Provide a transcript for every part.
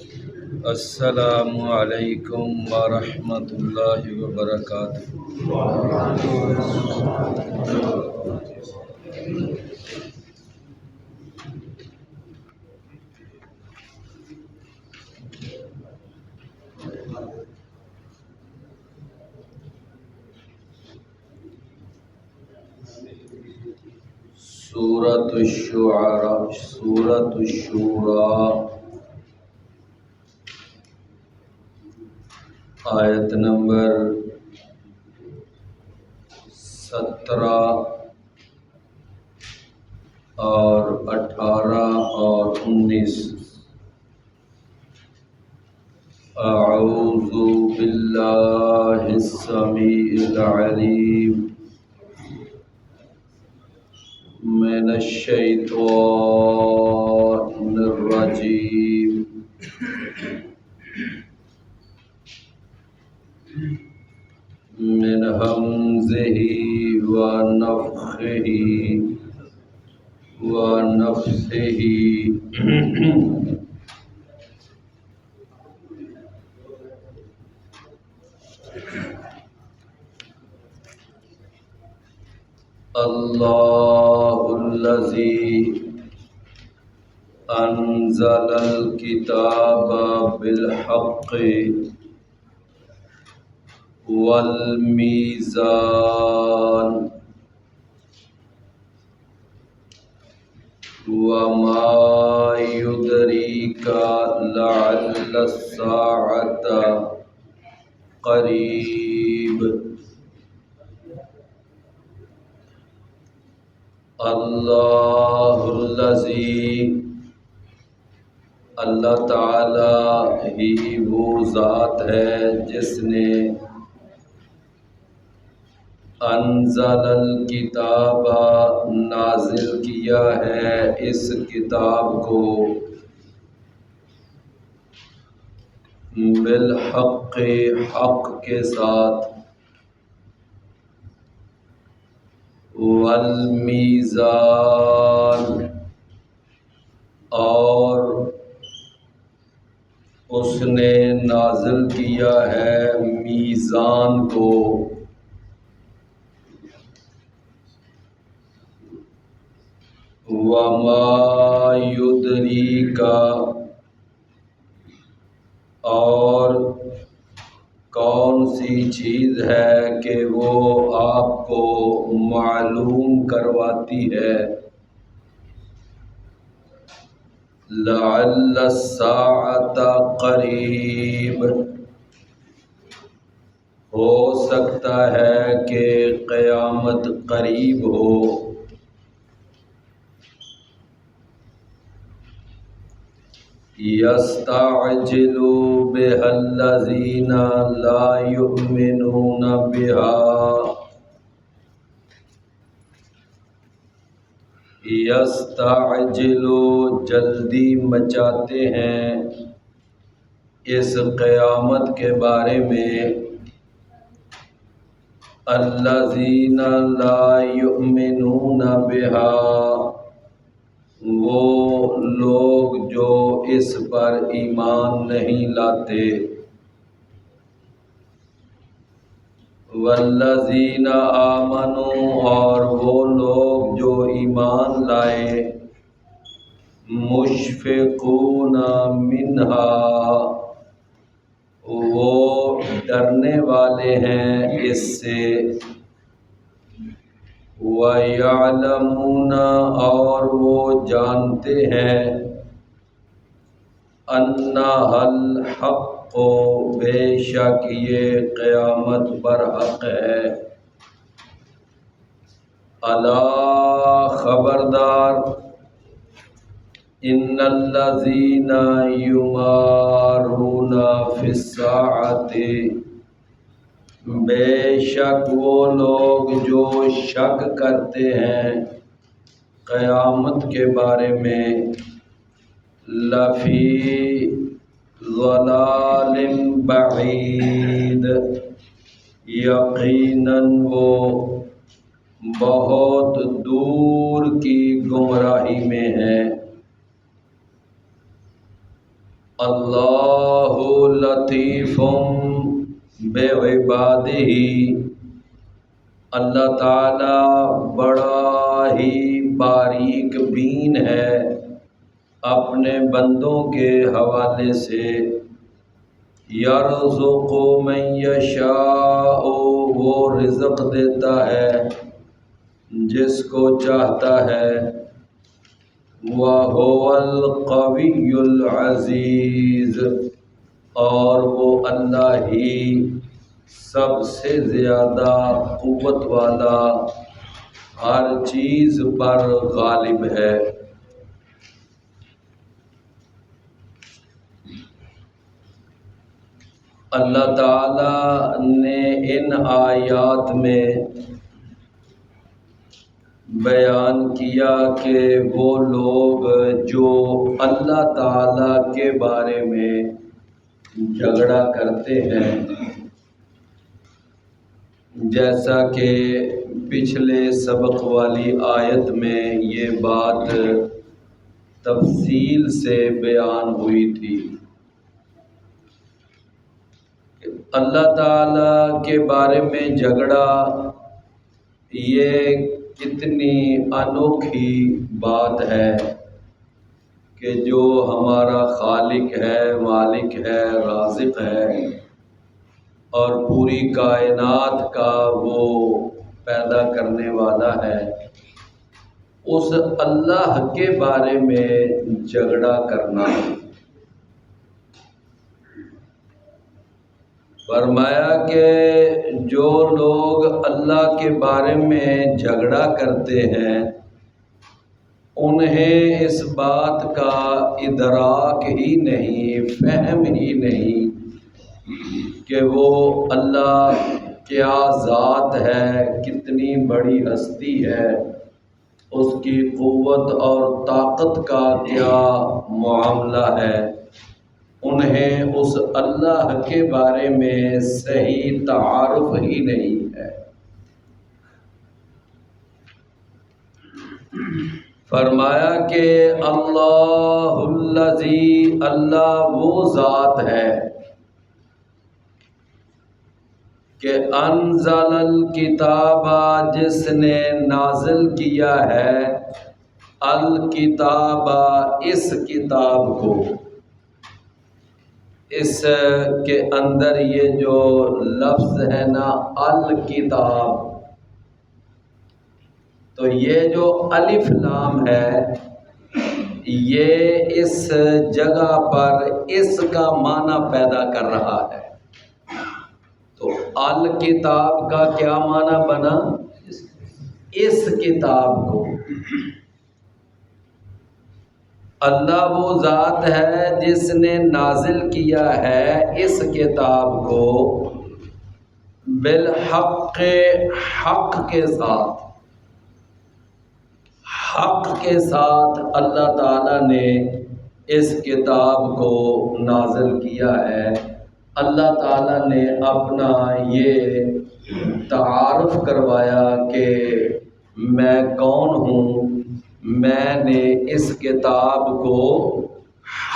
السلام علیکم ورحمۃ اللہ وبرکاتہ۔ سورۃ الشورى آیت نمبر 17 اور 18 اور 19۔ اعوذ باللہ السمیع العلیم من الشیطان الرجیم من ہمزہ ونفخہ ونفثہ۔ اللہ الذی انزل الکتاب بالحق والمیزان وما یدریک لعل الساعة قریب۔ اللہ الذی، اللہ تعالی ہی وہ ذات ہے جس نے انزل الکتاب نازل کیا ہے اس کتاب کو، بالحق حق کے ساتھ، والمیزان اور اس نے نازل کیا ہے میزان کو، وما یدریک اور کون سی چیز ہے کہ وہ آپ کو معلوم کرواتی ہے، لعل الساعة قریب، ہو سکتا ہے کہ قیامت قریب ہو۔ یستعجل بها الذین لا یؤمنون بها، یستعجل جلدی مچاتے ہیں اس قیامت کے بارے میں، الذین لا یؤمنون بها، وہ لوگ جو اس پر ایمان نہیں لاتے، والذین آمنوا اور وہ لوگ جو ایمان لائے، مشفقون منہا وہ ڈرنے والے ہیں اس سے، وَيَعْلَمُونَ اور وہ جانتے ہیں، أَنَّهَا الْحَقُّ بے شک یہ قیامت برحق ہے، الا خبردار، ان الذین یمارون فی الساعۃ بے شک وہ لوگ جو شک کرتے ہیں قیامت کے بارے میں، لفی ضلال بعید یقیناً وہ بہت دور کی گمراہی میں ہے، اللہ لطیف بعبادہ، اللہ تعالی بڑا ہی باریک بین ہے اپنے بندوں کے حوالے سے۔ یرزق من یشاء، وہ رزق دیتا ہے جس کو چاہتا ہے۔ وَهُوَ الْقَوِيُّ الْعَزِيزُ، اور وہ اللہ ہی سب سے زیادہ قوت والا، ہر چیز پر غالب ہے۔ اللہ تعالی نے ان آیات میں بیان کیا کہ وہ لوگ جو اللہ تعالی کے بارے میں جھگڑا کرتے ہیں، جیسا کہ پچھلے سبق والی آیت میں یہ بات تفصیل سے بیان ہوئی تھی، اللہ تعالی کے بارے میں جھگڑا یہ کتنی انوکھی بات ہے کہ جو ہمارا خالق ہے، مالک ہے، رازق ہے اور پوری کائنات کا وہ پیدا کرنے والا ہے، اس اللہ کے بارے میں جھگڑا کرنا۔ فرمایا کہ جو لوگ اللہ کے بارے میں جھگڑا کرتے ہیں انہیں اس بات کا ادراک ہی نہیں، فہم ہی نہیں کہ وہ اللہ کیا ذات ہے، کتنی بڑی ہستی ہے، اس کی قوت اور طاقت کا کیا معاملہ ہے۔ انہیں اس اللہ کے بارے میں صحیح تعارف ہی نہیں ہے۔ فرمایا کہ اللہ الذی، اللہ وہ ذات ہے کہ انزل الکتاب، جس نے نازل کیا ہے الکتاب، اس کتاب کو۔ اس کے اندر یہ جو لفظ ہے نا الکتاب، تو یہ جو الف لام ہے یہ اس جگہ پر اس کا معنی پیدا کر رہا ہے۔ تو الکتاب کا کیا معنی بنا؟ اس کتاب کو۔ اللہ وہ ذات ہے جس نے نازل کیا ہے اس کتاب کو بالحق، حق کے ساتھ، حق کے ساتھ اللہ تعالیٰ نے اس کتاب کو نازل کیا ہے۔ اللہ تعالیٰ نے اپنا یہ تعارف کروایا کہ میں کون ہوں، میں نے اس کتاب کو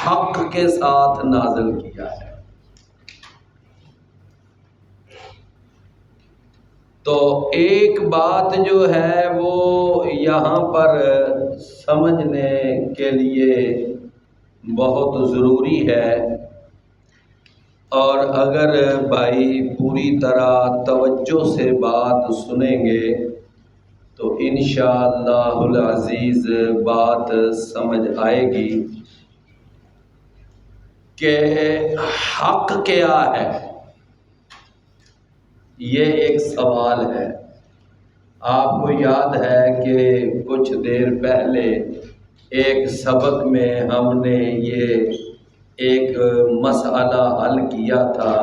حق کے ساتھ نازل کیا ہے۔ تو ایک بات جو ہے وہ یہاں پر سمجھنے کے لیے بہت ضروری ہے، اور اگر بھائی پوری طرح توجہ سے بات سنیں گے تو انشاءاللہ العزیز بات سمجھ آئے گی کہ حق کیا ہے۔ یہ ایک سوال ہے۔ آپ کو یاد ہے کہ کچھ دیر پہلے ایک سبق میں ہم نے یہ ایک مسئلہ حل کیا تھا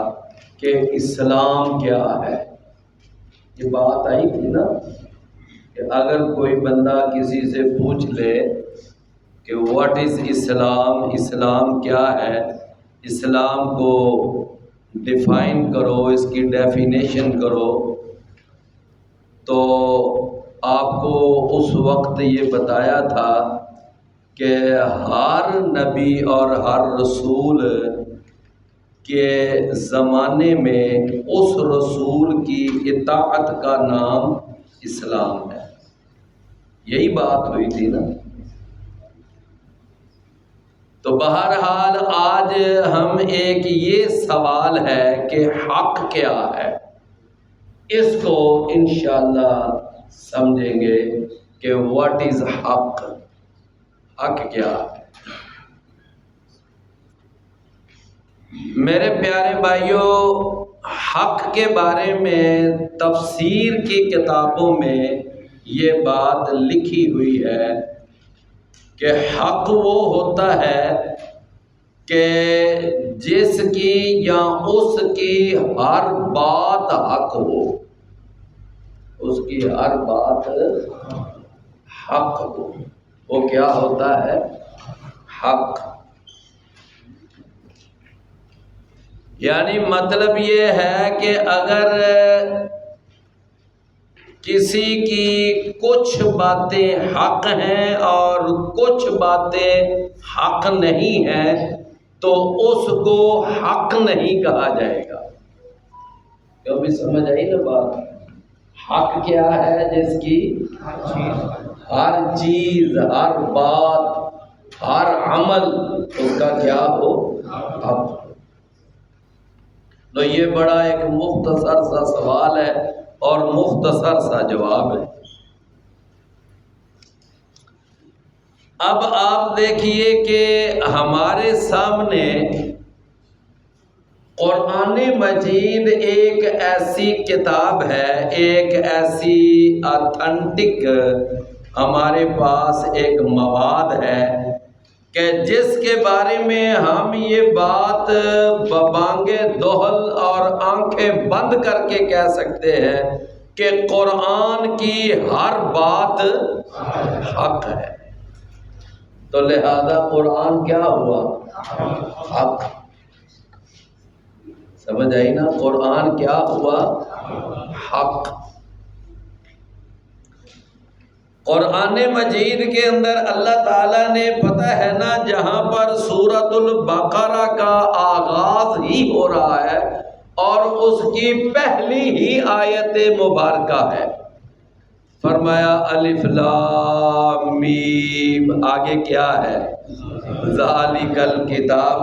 کہ اسلام کیا ہے۔ یہ بات آئی تھی نا کہ اگر کوئی بندہ کسی سے پوچھ لے کہ واٹ از اسلام، اسلام کیا ہے، اسلام کو ڈیفائن کرو، اس کی ڈیفینیشن کرو، تو آپ کو اس وقت یہ بتایا تھا کہ ہر نبی اور ہر رسول کے زمانے میں اس رسول کی اطاعت کا نام اسلام ہے. یہی بات ہوئی تھی نا. تو بہرحال آج ہم ایک یہ سوال ہے کہ حق کیا ہے، اس کو انشاءاللہ سمجھیں گے کہ واٹ از حق، حق کیا ہے. میرے پیارے بھائیوں، حق کے بارے میں تفسیر کی کتابوں میں یہ بات لکھی ہوئی ہے کہ حق وہ ہوتا ہے کہ جس کی یا اس کی ہر بات حق ہو، اس کی ہر بات حق ہو. وہ کیا ہوتا ہے؟ حق. یعنی مطلب یہ ہے کہ اگر کسی کی کچھ باتیں حق ہیں اور کچھ باتیں حق نہیں ہیں تو اس کو حق نہیں کہا جائے گا. کیوں بھی سمجھ آئی نا بات؟ حق کیا ہے؟ جس کی ہر چیز، ہر بات، ہر عمل اس کا کیا ہو؟ حق. تو یہ بڑا ایک مختصر سا سوال ہے اور مختصر سا جواب ہے. اب آپ دیکھیے کہ ہمارے سامنے قرآن مجید ایک ایسی کتاب ہے، ایک ایسی آتھنٹک ہمارے پاس ایک مواد ہے کہ جس کے بارے میں ہم یہ بات ببانگ دہل اور آنکھیں بند کر کے کہہ سکتے ہیں کہ قرآن کی ہر بات حق ہے. تو لہذا قرآن کیا ہوا؟ حق. سمجھ آئی نا؟ قرآن کیا ہوا؟ حق. قرآن مجید کے اندر اللہ تعالیٰ نے، پتہ ہے نا، جہاں پر سورۃ البقرہ کا آغاز ہی ہو رہا ہے اور اس کی پہلی ہی آیت مبارکہ ہے، فرمایا الف لام میم. آگے کیا ہے؟ ذالک الکتاب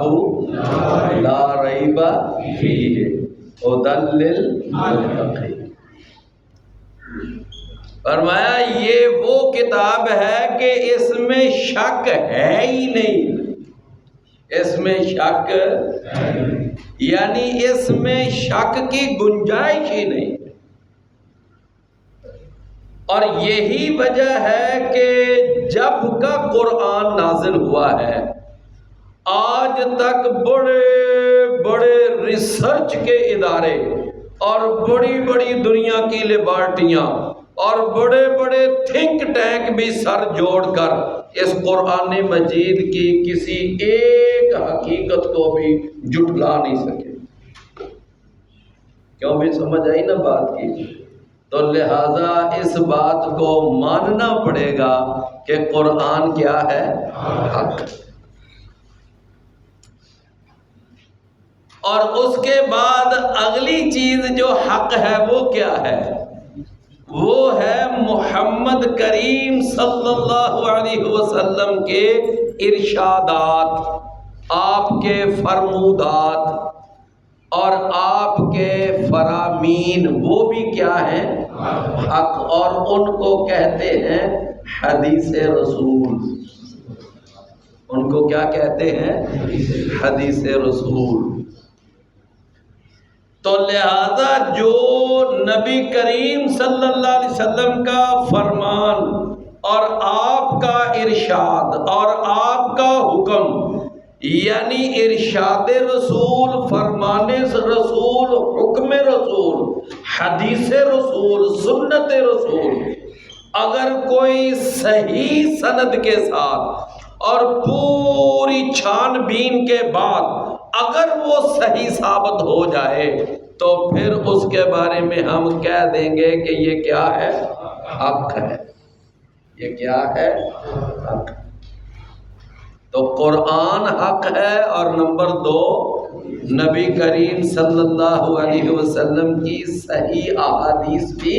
لا ریب فیہ ھدی للمتقین. فرمایا یہ وہ کتاب ہے کہ اس میں شک ہے ہی نہیں. اس میں شک یعنی اس میں شک کی گنجائش ہی نہیں. اور یہی وجہ ہے کہ جب کا قرآن نازل ہوا ہے آج تک بڑے بڑے ریسرچ کے ادارے اور بڑی بڑی دنیا کی لیبارٹریاں اور بڑے بڑے تھنک ٹینک بھی سر جوڑ کر اس قرآن مجید کی کسی ایک حقیقت کو بھی جھٹلا نہیں سکے. کیوں بھی سمجھ آئی نا بات کی؟ تو لہذا اس بات کو ماننا پڑے گا کہ قرآن کیا ہے؟ حق. اور اس کے بعد اگلی چیز جو حق ہے وہ کیا ہے؟ وہ ہے محمد کریم صلی اللہ علیہ وسلم کے ارشادات، آپ کے فرمودات اور آپ کے فرامین، وہ بھی کیا ہیں؟ حق. اور ان کو کہتے ہیں حدیث رسول. ان کو کیا کہتے ہیں؟ حدیث رسول. تو لہذا جو نبی کریم صلی اللہ علیہ وسلم کا فرمان اور آپ کا ارشاد اور آپ کا حکم، یعنی ارشاد رسول، فرمان رسول، حکم رسول، حدیث رسول، سنت رسول، اگر کوئی صحیح سند کے ساتھ اور پوری چھان بین کے بعد اگر وہ صحیح ثابت ہو جائے تو پھر اس کے بارے میں ہم کہہ دیں گے کہ یہ کیا ہے؟ حق ہے. یہ کیا ہے؟ حق. تو قرآن حق ہے، اور نمبر 2 نبی کریم صلی اللہ علیہ وسلم کی صحیح احادیث بھی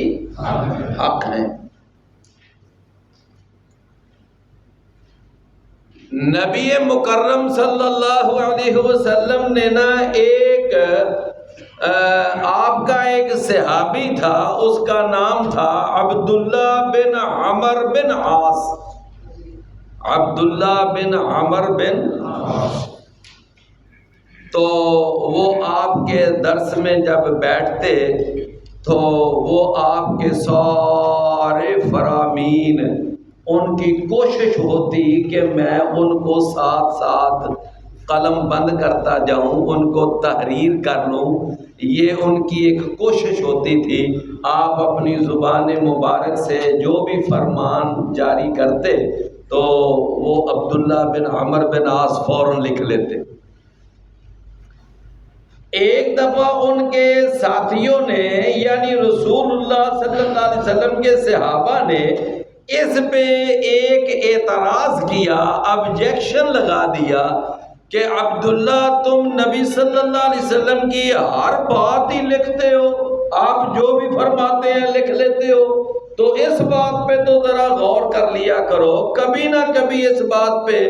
حق ہیں۔ نبی مکرم صلی اللہ علیہ وسلم نے نا ایک آپ کا ایک صحابی تھا، اس کا نام تھا عبداللہ بن عمر بن عاص۔ عبداللہ بن عمر بن عاص، تو وہ آپ کے درس میں جب بیٹھتے تو وہ آپ کے سارے فرامین، ان کی کوشش ہوتی کہ میں ان کو ساتھ ساتھ قلم بند کرتا جاؤں، ان کو تحریر کر لوں، یہ ان کی ایک کوشش ہوتی تھی۔ آپ اپنی زبان مبارک سے جو بھی فرمان جاری کرتے تو وہ عبداللہ بن عمر بن عاص فوراً لکھ لیتے۔ ایک دفعہ ان کے ساتھیوں نے، یعنی رسول اللہ صلی اللہ علیہ وسلم کے صحابہ نے اس پہ ایک اعتراض کیا، آبجیکشن لگا دیا کہ عبداللہ تم نبی صلی اللہ علیہ وسلم کی ہر بات ہی لکھتے ہو، آپ جو بھی فرماتے ہیں لکھ لیتے ہو، تو اس بات پہ تو ذرا غور کر لیا کرو، کبھی نہ کبھی اس بات پہ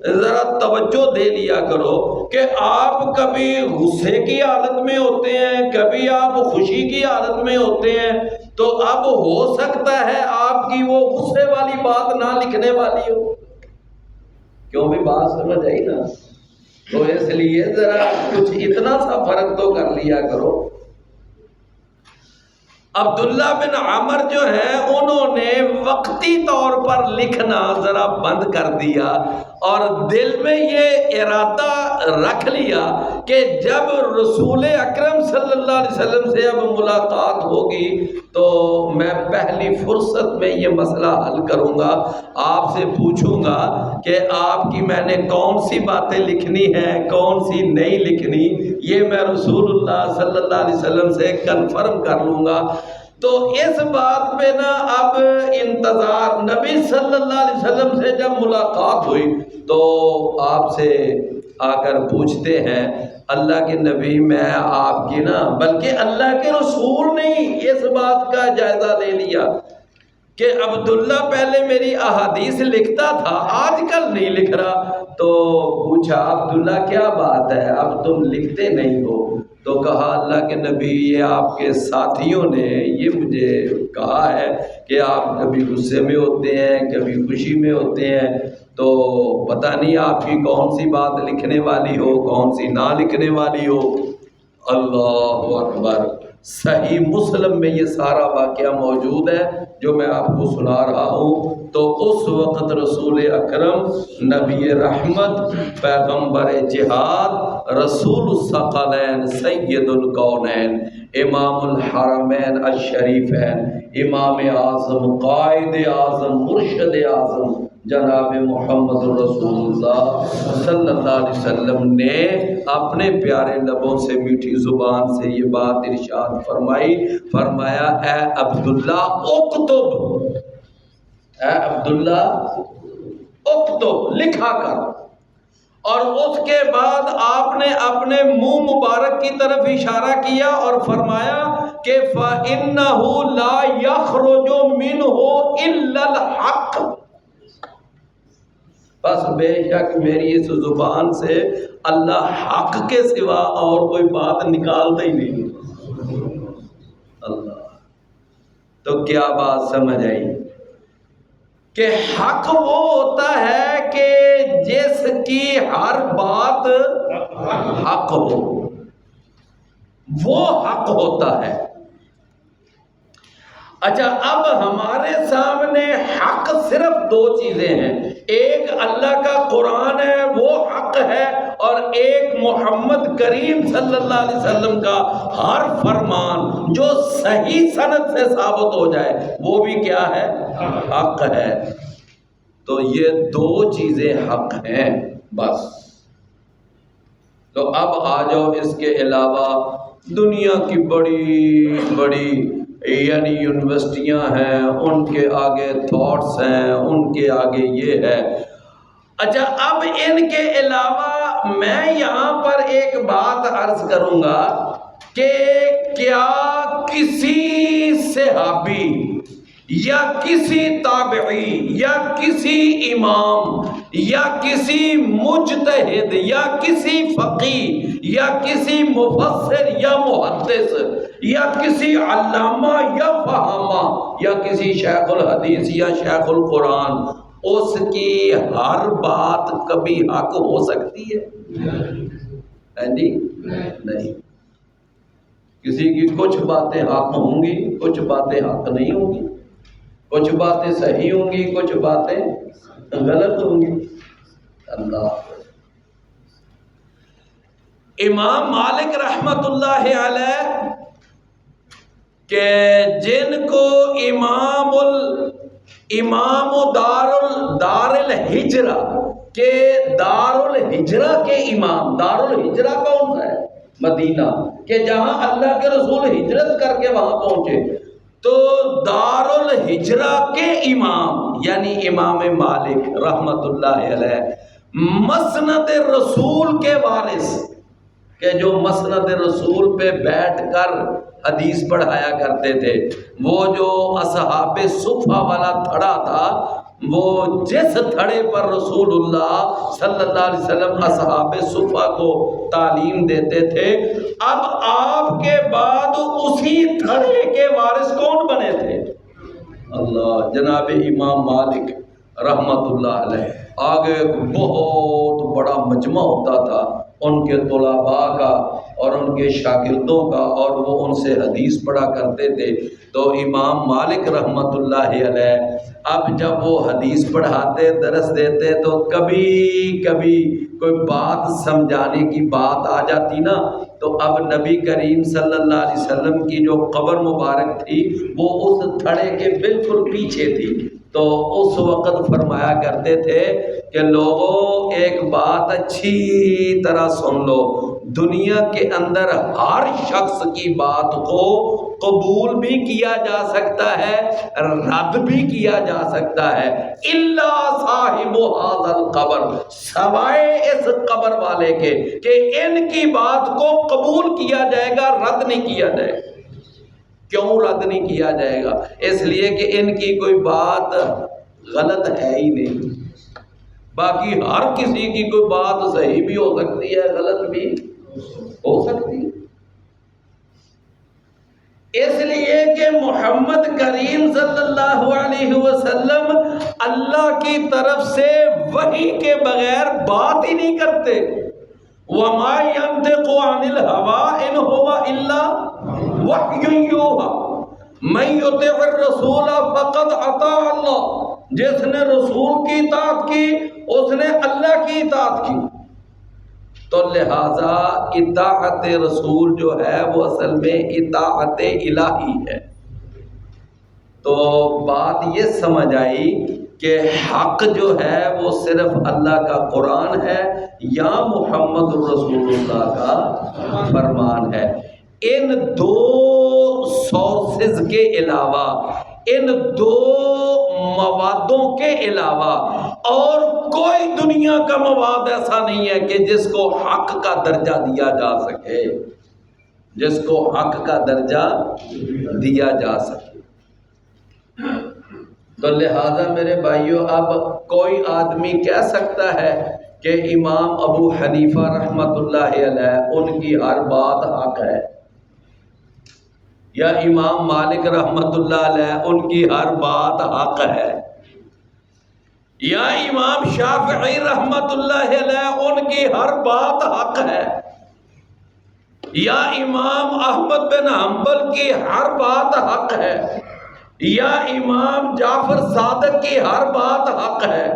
ذرا توجہ دے لیا کرو کہ آپ کبھی غصے کی حالت میں ہوتے ہیں، کبھی آپ خوشی کی حالت میں ہوتے ہیں، تو اب ہو سکتا ہے آپ کی وہ غصے والی بات نہ لکھنے والی ہو۔ کیوں بھی بات سمجھ آئی نا؟ تو اس لیے ذرا کچھ اتنا سا فرق تو کر لیا کرو۔ عبداللہ بن عمر جو ہے انہوں نے وقتی طور پر لکھنا ذرا بند کر دیا، اور دل میں یہ ارادہ رکھ لیا کہ جب رسول اکرم صلی اللہ علیہ وسلم سے اب ملاقات ہوگی تو میں پہلی فرصت میں یہ مسئلہ حل کروں گا، آپ سے پوچھوں گا کہ آپ کی میں نے کون سی باتیں لکھنی ہیں، کون سی نہیں لکھنی، یہ میں رسول اللہ صلی اللہ علیہ وسلم سے کنفرم کر لوں گا۔ تو اس بات پہ نا اب انتظار، نبی صلی اللہ علیہ وسلم سے جب ملاقات ہوئی تو آپ سے آ کر پوچھتے ہیں، اللہ کے نبی میں آپ کی نا، بلکہ اللہ کے رسول نے اس بات کا جائزہ لے لیا کہ عبداللہ پہلے میری احادیث لکھتا تھا، آج کل نہیں لکھ رہا، تو پوچھا عبداللہ کیا بات ہے اب تم لکھتے نہیں ہو؟ تو کہا اللہ کے نبی یہ آپ کے ساتھیوں نے یہ مجھے کہا ہے کہ آپ کبھی غصے میں ہوتے ہیں کبھی خوشی میں ہوتے ہیں، تو پتہ نہیں آپ کی کون سی بات لکھنے والی ہو کون سی نہ لکھنے والی ہو۔ اللہ اکبر، صحیح مسلم میں یہ سارا واقعہ موجود ہے جو میں آپ کو سنا رہا ہوں۔ تو اس وقت رسول اکرم، نبی رحمت، پیغمبر جہاد، رسول الثقلین، سید الکونین، امام الحرمین الشریفین، امام اعظم، قائد اعظم، مرشد اعظم جناب محمد رسول اللہ صلی اللہ علیہ وسلم نے اپنے پیارے لبوں سے، میٹھی زبان سے یہ بات ارشاد فرمائی، فرمایا اے عبداللہ اکتب، اے عبداللہ اکتب، لکھا کر۔ اور اس کے بعد آپ نے اپنے منہ مبارک کی طرف اشارہ کیا اور فرمایا کہ فَإِنَّهُ لَا يَخْرُجُ مِنْهُ إِلَّا الْحَقِّ، بس بے شک میری اس زبان سے اللہ حق کے سوا اور کوئی بات نکالتا ہی نہیں۔ اللہ، تو کیا بات سمجھ آئی کہ حق وہ ہوتا ہے کہ جس کی ہر بات حق ہو، وہ حق ہوتا ہے۔ اچھا، اب ہمارے سامنے حق صرف دو چیزیں ہیں، ایک اللہ کا قرآن ہے وہ حق ہے، اور ایک محمد کریم صلی اللہ علیہ وسلم کا ہر فرمان جو صحیح سند سے ثابت ہو جائے وہ بھی کیا ہے؟ حق ہے۔ تو یہ دو چیزیں حق ہیں بس۔ تو اب آ جاؤ اس کے علاوہ دنیا کی بڑی بڑی یعنی یونیورسٹیاں ہیں، ان کے آگے تھاٹس ہیں، ان کے آگے یہ ہے، اچھا، اب ان کے علاوہ میں یہاں پر ایک بات عرض کروں گا کہ کیا کسی صحابی یا کسی تابعی یا کسی امام یا کسی مجتہد یا کسی فقیہ یا کسی مفسر یا محدث یا کسی علامہ یا فہامہ یا کسی شیخ الحدیث یا شیخ القرآن، اس کی ہر بات کبھی حق ہو سکتی ہے؟ جی نہیں، کسی کی کچھ باتیں حق ہوں گی، کچھ باتیں حق نہیں ہوں گی، کچھ باتیں صحیح ہوں گی، کچھ باتیں غلط ہوں گی۔ اللہ، امام مالک رحمت اللہ علیہ کہ جن کو امام دار الہجرہ کے دار الہجرہ کے امام، دار الہجرہ کون ہے؟ مدینہ، کہ جہاں اللہ کے رسول ہجرت کر کے وہاں پہنچے، تو دار الہجرہ کے امام یعنی امام مالک رحمت اللہ علیہ مسند رسول کے وارث، کہ جو مسند رسول پہ بیٹھ کر حدیث پڑھایا کرتے تھے، وہ جو اصحاب صفہ والا تھڑا تھا، وہ جس تھڑے پر رسول اللہ صلی اللہ علیہ وسلم اصحاب صفہ کو تعلیم دیتے تھے، اب آپ کے بعد اسی تھڑے کے وارث کون بنے تھے؟ اللہ، جناب امام مالک رحمت اللہ علیہ۔ آگے بہت بڑا مجمع ہوتا تھا ان کے طلباء کا اور ان کے شاگردوں کا، اور وہ ان سے حدیث پڑھا کرتے تھے۔ تو امام مالک رحمت اللہ علیہ اب جب وہ حدیث پڑھاتے، درس دیتے، تو کبھی کبھی کوئی بات سمجھانے کی بات آ جاتی نا، تو اب نبی کریم صلی اللہ علیہ وسلم کی جو قبر مبارک تھی وہ اس تھڑے کے بالکل پیچھے تھی، تو اس وقت فرمایا کرتے تھے کہ لوگوں ایک بات اچھی طرح سن لو، دنیا کے اندر ہر شخص کی بات کو قبول بھی کیا جا سکتا ہے، رد بھی کیا جا سکتا ہے، الا صاحب ھذا القبر، سوائے اس قبر والے کے، کہ ان کی بات کو قبول کیا جائے گا، رد نہیں کیا جائے گا۔ کیوں رد نہیں کیا جائے گا؟ اس لیے کہ ان کی کوئی بات غلط ہے ہی نہیں، باقی ہر کسی کی کوئی بات صحیح بھی ہو سکتی ہے، غلط بھی ہو سکتی ہے۔ اس لیے کہ محمد کریم صلی اللہ علیہ وسلم اللہ کی طرف سے وحی کے بغیر بات ہی نہیں کرتے۔ وَمَا يَنطِقُ عَنِ الْهَوَىٰ إِنْ هُوَ إِلَّا وَحْيٌ يُوحَىٰ مَن يُطِعِ الرَّسُولَ فَقَدْ أَطَاعَ اللَّهَ، جس نے رسول کی اطاعت کی اس نے اللہ کی اطاعت کی۔ تو لہٰذا اطاعت رسول جو ہے وہ اصل میں اطاعت الہی ہے۔ تو بات یہ سمجھ آئی کہ حق جو ہے وہ صرف اللہ کا قرآن ہے یا محمد رسول اللہ کا فرمان ہے۔ ان دو سورسز کے علاوہ، ان دو موادوں کے علاوہ اور کوئی دنیا کا مواد ایسا نہیں ہے کہ جس کو حق کا درجہ دیا جا سکے، جس کو حق کا درجہ دیا جا سکے۔ تو لہذا میرے بھائیوں، اب کوئی آدمی کہہ سکتا ہے کہ امام ابو حنیفہ رحمت اللہ علیہ ان کی ہر بات حق ہے، یا امام مالک رحمت اللہ علیہ ان کی ہر بات حق ہے، یا امام شافعی رحمت اللہ علیہ ان کی ہر بات حق ہے، یا امام احمد بن حنبل کی ہر بات حق ہے، یا امام جعفر صادق کی ہر بات حق ہے،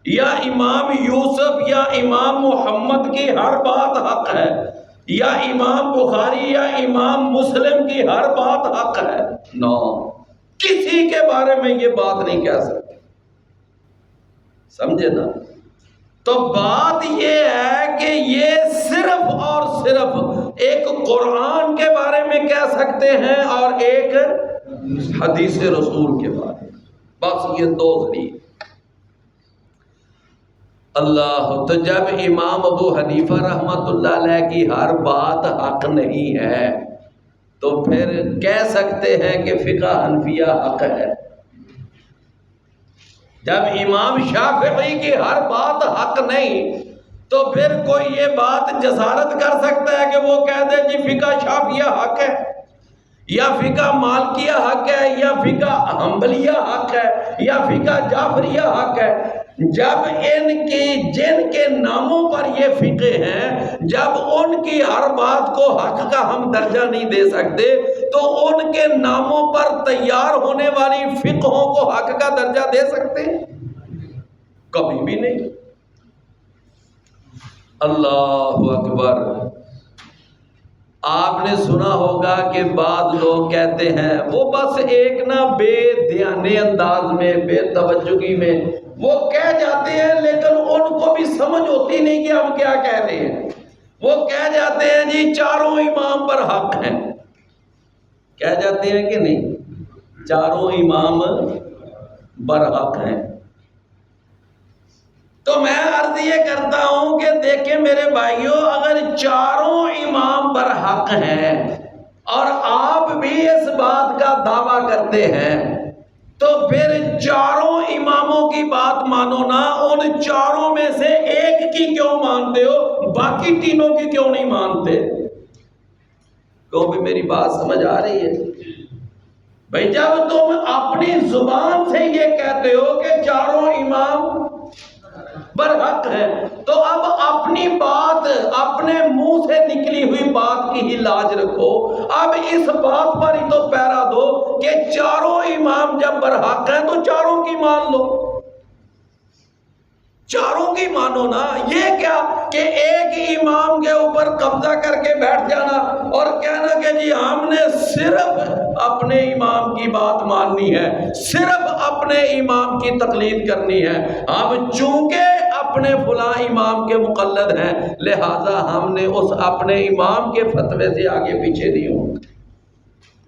یا امام یوسف یا امام محمد کی ہر بات حق ہے، یا امام بخاری یا امام مسلم کی ہر بات حق ہے۔ نو، کسی کے بارے میں یہ بات نہیں کہہ سکتے، سمجھے نا؟ تو بات یہ ہے کہ یہ صرف اور صرف ایک قرآن کے بارے میں کہہ سکتے ہیں اور ایک حدیث رسول کے بارے میں، بس یہ دو ذریعے۔ اللہ، تو جب امام ابو حنیفہ رحمۃ اللہ علیہ کی ہر بات حق نہیں ہے تو پھر کہہ سکتے ہیں کہ فقہ حنفیہ حق ہے؟ جب امام شافعی کی ہر بات حق نہیں تو پھر کوئی یہ بات جسارت کر سکتا ہے کہ وہ کہہ دے جی فقہ شافعیہ حق ہے یا فقہ مالکیہ حق ہے یا فقہ حنبلیہ حق ہے یا فقہ جعفریہ حق ہے؟ جب ان کی جن کے ناموں پر یہ فقہ ہیں، جب ان کی ہر بات کو حق کا ہم درجہ نہیں دے سکتے تو ان کے ناموں پر تیار ہونے والی فقہوں کو حق کا درجہ دے سکتے ہیں؟ کبھی بھی نہیں۔ اللہ اکبر۔ آپ نے سنا ہوگا کہ بعض لوگ کہتے ہیں، وہ بس ایک نہ بے دھیانے انداز میں، بے توجہی میں وہ کہہ جاتے ہیں، لیکن ان کو بھی سمجھ ہوتی نہیں کہ ہم کیا کہہ رہے ہیں۔ وہ کہہ جاتے ہیں جی چاروں امام پر حق ہیں، کہہ جاتے ہیں کہ نہیں؟ چاروں امام برحق ہیں۔ تو میں عرض یہ کرتا ہوں کہ دیکھیں میرے بھائیوں، اگر چاروں امام برحق ہیں اور آپ بھی اس بات کا دعویٰ کرتے ہیں تو پھر چاروں اماموں کی بات مانو نا، ان چاروں میں سے ایک کی کیوں مانتے ہو، باقی تینوں کی کیوں نہیں مانتے؟ کیوں بھی میری بات سمجھ آ رہی ہے؟ بھائی جب تم اپنی زبان سے یہ کہتے ہو کہ چاروں امام برحق ہے تو اب اپنی بات، اپنے منہ سے نکلی ہوئی بات کی ہی لاج رکھو۔ اب اس بات پر ہی تو پیرا دو کہ چاروں امام جب برحق ہیں تو چاروں کی مان لو، چاروں کی مانو نا۔ یہ کیا کہ ایک امام کے اوپر قبضہ کر کے بیٹھ جانا اور کہنا کہ جی ہم نے صرف اپنے امام کی بات ماننی ہے، صرف اپنے امام کی تقلید کرنی ہے، ہم چونکہ اپنے فلاں امام کے مقلد ہیں لہذا ہم نے اس اپنے امام کے فتوے سے آگے پیچھے نہیں ہوں۔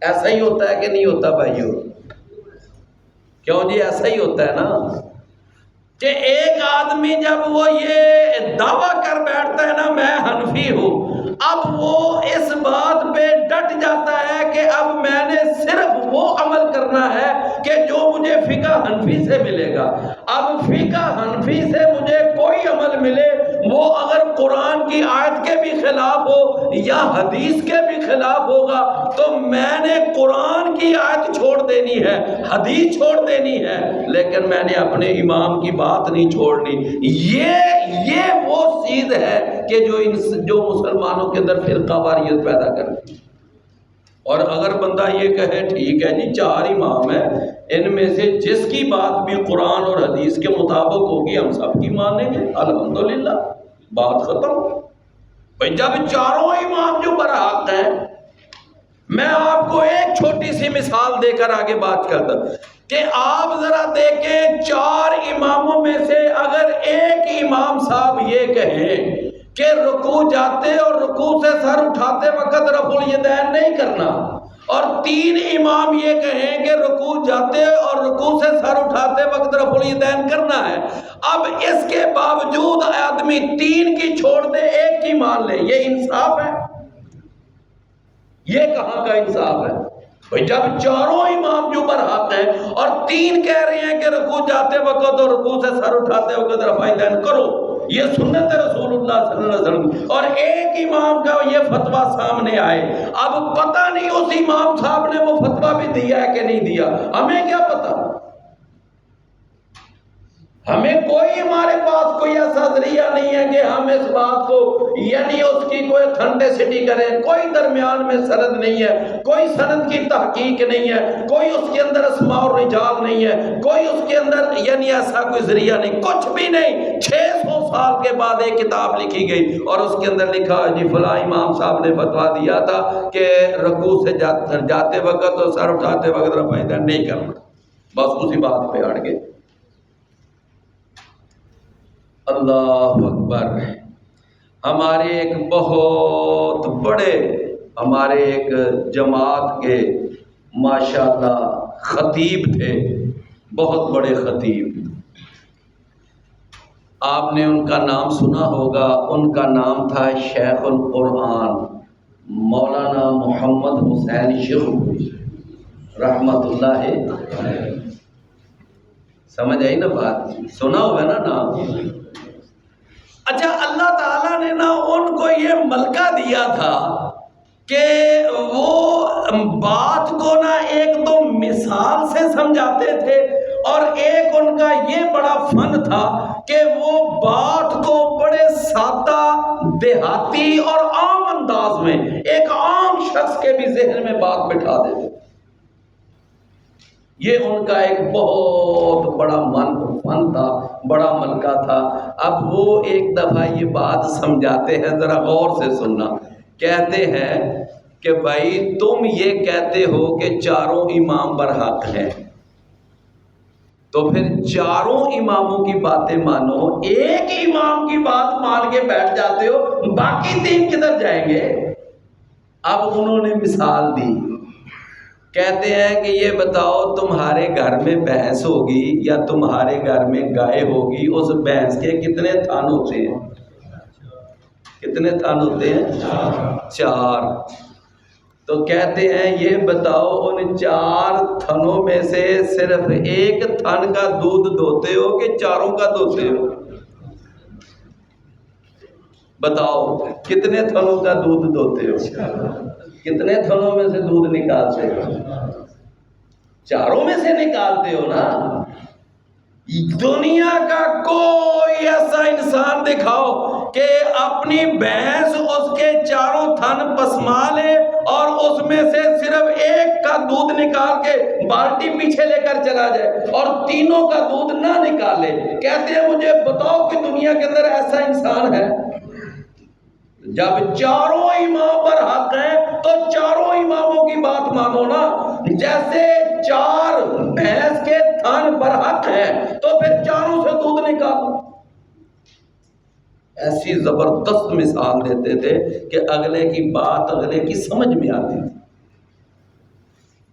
ایسا ہی ہوتا ہے کہ نہیں ہوتا بھائیو؟ کیوں جی ایسا ہی ہوتا ہے نا کہ ایک آدمی جب وہ یہ دعویٰ کر بیٹھتا ہے نا میں حنفی ہوں، اب وہ اس بات پہ ڈٹ جاتا ہے کہ اب میں نے صرف وہ عمل کرنا ہے کہ جو مجھے فقہ حنفی سے ملے گا۔ اب فقہ حنفی سے مجھے کوئی عمل ملے وہ اگر قرآن کی آیت کے بھی خلاف ہو یا حدیث کے بھی خلاف ہوگا تو میں نے قرآن کی آیت چھوڑ دینی ہے، حدیث چھوڑ دینی ہے، لیکن میں نے اپنے امام کی بات نہیں چھوڑنی۔ یہ وہ چیز ہے کہ جو مسلمانوں کے اندر فرقہ واریت پیدا کرتی۔ اور اگر بندہ یہ کہے ٹھیک ہے جی چار امام ہیں، ان میں سے جس کی بات بھی قرآن اور حدیث کے مطابق ہوگی ہم سب کی مانیں گے، الحمدللہ، بات ختم۔ بھئی جب چاروں امام جو برحق ہیں، میں آپ کو ایک چھوٹی سی مثال دے کر آگے بات کرتا ہوں کہ آپ ذرا دیکھیں چار اماموں میں سے اگر ایک امام صاحب یہ کہیں کہ رکوع جاتے اور رکوع سے سر اٹھاتے وقت رفع الیدین نہیں کرنا، اور تین امام یہ کہیں کہ رکوع جاتے اور رکوع سے سر اٹھاتے وقت رفع الیدین کرنا ہے، اب اس کے باوجود آدمی تین کی چھوڑ دے ایک کی مان لے، یہ انصاف ہے؟ یہ کہاں کا انصاف ہے؟ بھئی جب چاروں امام جو برحق ہیں اور تین کہہ رہے ہیں کہ رکوع جاتے وقت اور رکوع سے سر اٹھاتے وقت رفع الیدین کرو، یہ سنت رسول اللہ صلی اللہ علیہ وسلم، اور ایک امام کا یہ فتویٰ سامنے آئے، اب پتہ نہیں اس امام صاحب نے وہ فتویٰ بھی دیا ہے کہ نہیں دیا، ہمیں کیا پتہ؟ ہمیں کوئی ہمارے پاس کوئی ایسا ذریعہ نہیں ہے کہ ہم اس بات کو یعنی اس کی کوئی اتھینٹسٹی کریں، کوئی درمیان میں سند نہیں ہے، کوئی سند کی تحقیق نہیں ہے، کوئی اس کے اندر اسماء اور رجال نہیں ہے، کوئی اس کے اندر یعنی ایسا کوئی ذریعہ نہیں، کچھ بھی نہیں۔ 600 سال کے بعد ایک کتاب لکھی گئی اور اس کے اندر لکھا جی فلاں امام صاحب نے فتویٰ دیا تھا کہ رکوع سے جاتے وقت اور سر اٹھاتے وقت رفع الیدین نہیں کرنا، بس اسی بات پہ اڑ گئے۔ اللہ اکبر۔ ہمارے ایک بہت بڑے ہمارے ایک جماعت کے ماشاءاللہ خطیب تھے، بہت بڑے خطیب، آپ نے ان کا نام سنا ہوگا، ان کا نام تھا شیخ القرآن مولانا محمد حسین شیخوپوری رحمت اللہ علیہ۔ سمجھ آئی نا بات؟ سنا ہوگا نا نام۔ اچھا، اللہ تعالیٰ نے نا ان کو یہ ملکہ دیا تھا کہ وہ بات کو نا ایک تو مثال سے سمجھاتے تھے، اور ایک ان کا یہ بڑا فن تھا کہ وہ بات کو بڑے سادہ دیہاتی اور عام انداز میں ایک عام شخص کے بھی ذہن میں بات بٹھا دیتے۔ یہ ان کا ایک بہت بڑا فن تھا، بڑا ملکہ تھا۔ اب وہ ایک دفعہ یہ بات سمجھاتے ہیں، ذرا غور سے سننا۔ کہتے ہیں کہ بھائی تم یہ کہتے ہو کہ چاروں امام برحق ہیں، تو پھر چاروں اماموں کی باتیں مانو، ایک امام کی بات مان کے بیٹھ جاتے ہو، باقی تین کدھر جائیں گے؟ اب انہوں نے مثال دی، کہتے ہیں کہ یہ بتاؤ تمہارے گھر میں بھینس ہوگی یا تمہارے گھر میں گائے ہوگی، اس بھینس کے کتنے تھن ہوتے ہیں؟ کتنے تھن ہوتے ہیں؟ چار۔ تو کہتے ہیں یہ بتاؤ ان چار تھنوں میں سے صرف ایک تھن کا دودھ دوتے ہو کہ چاروں کا دوتے ہو؟ بتاؤ کتنے تھنوں کا دودھ دوتے ہو؟ کتنے تھنوں میں سے دودھ نکالتے ہو؟ چاروں میں سے نکالتے ہو نا۔ دنیا کا کوئی ایسا انسان دکھاؤ کہ اپنی بھینس اس کے چاروں تھن پسما لے اور اس میں سے صرف ایک کا دودھ نکال کے بالٹی پیچھے لے کر چلا جائے اور تینوں کا دودھ نہ نکالے۔ کہتے ہیں مجھے بتاؤ کہ دنیا کے اندر ایسا انسان ہے؟ جب چاروں امام پر حق ہیں تو چاروں اماموں کی بات مانو نا۔ جیسے چار بھینس کے تھن پر حق ہیں تو پھر چاروں سے دودھ نکالو۔ ایسی زبردست مثال دیتے تھے کہ اگلے کی بات اگلے کی سمجھ میں آتی تھی۔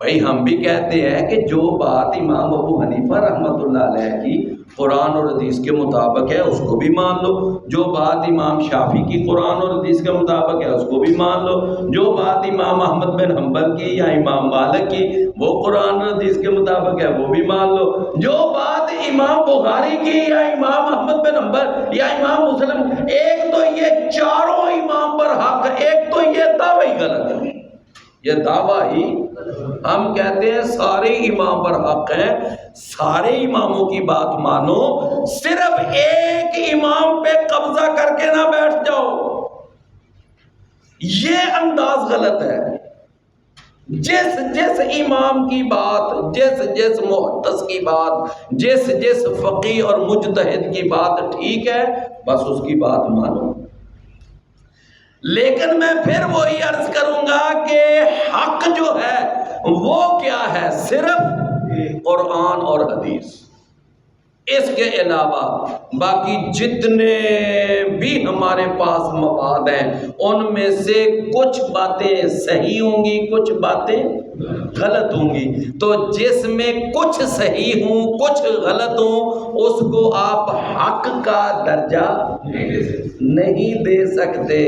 بھائی ہم بھی کہتے ہیں کہ جو بات امام ابو حنیفہ رحمۃ اللہ علیہ کی قرآن اور حدیث کے مطابق ہے اس کو بھی مان لو، جو بات امام شافعی کی قرآن اور حدیث کے مطابق ہے اس کو بھی مان لو، جو بات امام احمد بن حنبل کی یا امام مالک کی وہ قرآن اور حدیث کے مطابق ہے وہ بھی مان لو، جو بات امام بخاری کی یا امام احمد بن حنبل یا امام مسلم، ایک تو یہ چاروں امام پر حق، ایک تو یہ دعوی غلط ہے۔ یہ دعویٰ ہی ہم کہتے ہیں سارے امام پر حق ہیں، سارے اماموں کی بات مانو، صرف ایک امام پہ قبضہ کر کے نہ بیٹھ جاؤ۔ یہ انداز غلط ہے۔ جس امام کی بات، جس محدث کی بات، جس فقیہ اور مجتہد کی بات ٹھیک ہے بس اس کی بات مانو۔ لیکن میں پھر وہی عرض کروں گا کہ حق جو ہے وہ کیا ہے؟ صرف قرآن اور حدیث، اس کے علاوہ باقی جتنے بھی ہمارے پاس مواد ہیں ان میں سے کچھ باتیں صحیح ہوں گی، کچھ باتیں غلط ہوں گی، تو جس میں کچھ صحیح ہوں کچھ غلط ہوں اس کو آپ حق کا درجہ نہیں دے سکتے۔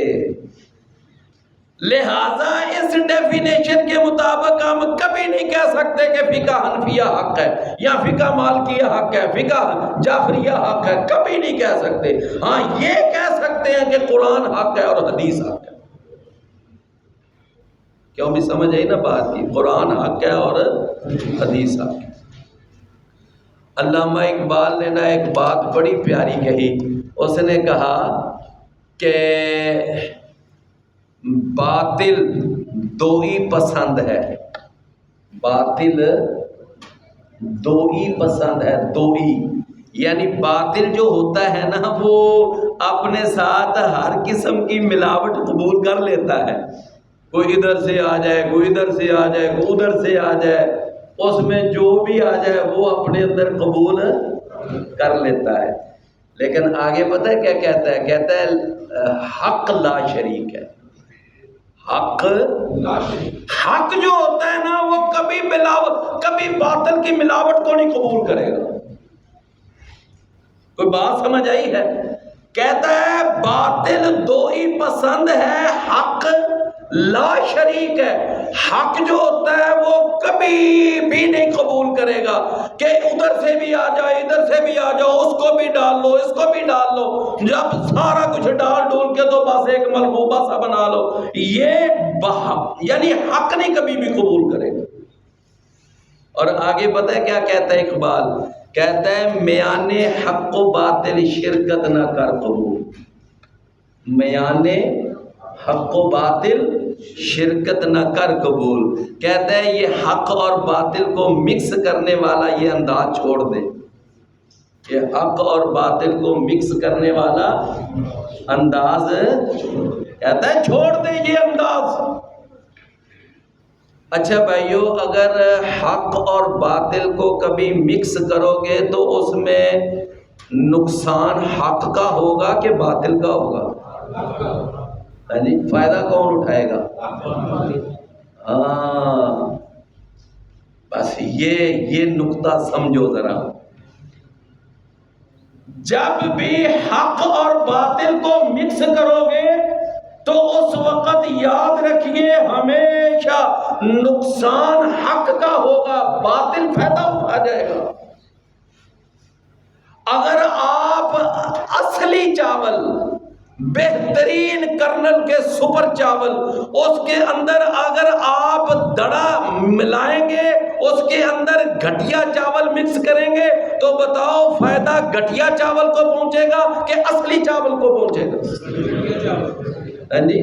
لہذا اس ڈیفینیشن کے مطابق ہم کبھی نہیں کہہ سکتے کہ فقہ حنفیہ حق ہے یا فقہ مالکیہ حق ہے، فقہ جعفریہ حق ہے، کبھی نہیں کہہ سکتے۔ ہاں یہ کہہ سکتے ہیں کہ قرآن حق ہے اور حدیث حق ہے۔ کیوں بھی سمجھ آئی نا بات کی؟ قرآن حق ہے اور حدیث حق ہے۔ علامہ اقبال نے نا ایک بات بڑی پیاری کہی، اس نے کہا کہ باطل دو ہی پسند ہے، باطل دو ہی پسند ہے، دو ہی، یعنی باطل جو ہوتا ہے نا وہ اپنے ساتھ ہر قسم کی ملاوٹ قبول کر لیتا ہے، کوئی ادھر سے آ جائے، کوئی ادھر سے آ جائے، کوئی ادھر سے آ جائے، اس میں جو بھی آ جائے وہ اپنے اندر قبول کر لیتا ہے۔ لیکن آگے پتہ ہے کیا کہتا ہے؟ کہتا ہے حق لا شریک ہے۔ حق جو ہوتا ہے نا وہ کبھی باطل کی ملاوٹ کو نہیں قبول کرے گا۔ کوئی بات سمجھ آئی ہے؟ کہتا ہے باطل دو ہی پسند ہے، حق لا شریک ہے۔ حق جو ہوتا ہے وہ کبھی بھی نہیں قبول کرے گا کہ ادھر سے بھی آ جائے ادھر سے بھی آ جاؤ، اس کو بھی ڈال لو اس کو بھی ڈال لو، جب سارا کچھ ڈال ڈول کے تو بس ایک ملبوبہ سا بنا لو، یہ یعنی حق نہیں کبھی بھی قبول کرے گا۔ اور آگے پتہ ہے کیا کہتا ہے اقبال؟ کہتا ہے میان حق و باطل شرکت نہ کر قبول، میان حق و باطل شرکت نہ کر قبول۔ کہتا ہے یہ حق اور باطل کو مکس کرنے والا یہ انداز چھوڑ دے، یہ حق اور باطل کو مکس کرنے والا انداز کہتا ہے چھوڑ دے یہ انداز۔ اچھا بھائیو، اگر حق اور باطل کو کبھی مکس کرو گے تو اس میں نقصان حق کا ہوگا کہ باطل کا ہوگا؟ جی، فائدہ کون اٹھائے گا؟ ہاں، بس یہ نقطہ سمجھو ذرا۔ جب بھی حق اور باطل کو مکس کرو گے تو اس وقت یاد رکھیے ہمیشہ نقصان حق کا ہوگا، باطل فائدہ اٹھا جائے گا۔ اگر آپ اصلی چاول، بہترین کرنل کے سپر چاول، اس کے اندر اگر آپ دڑا ملائیں گے، اس کے اندر گھٹیا چاول مکس کریں گے تو بتاؤ فائدہ گھٹیا چاول کو پہنچے گا کہ اصلی چاول کو پہنچے گا؟ جی،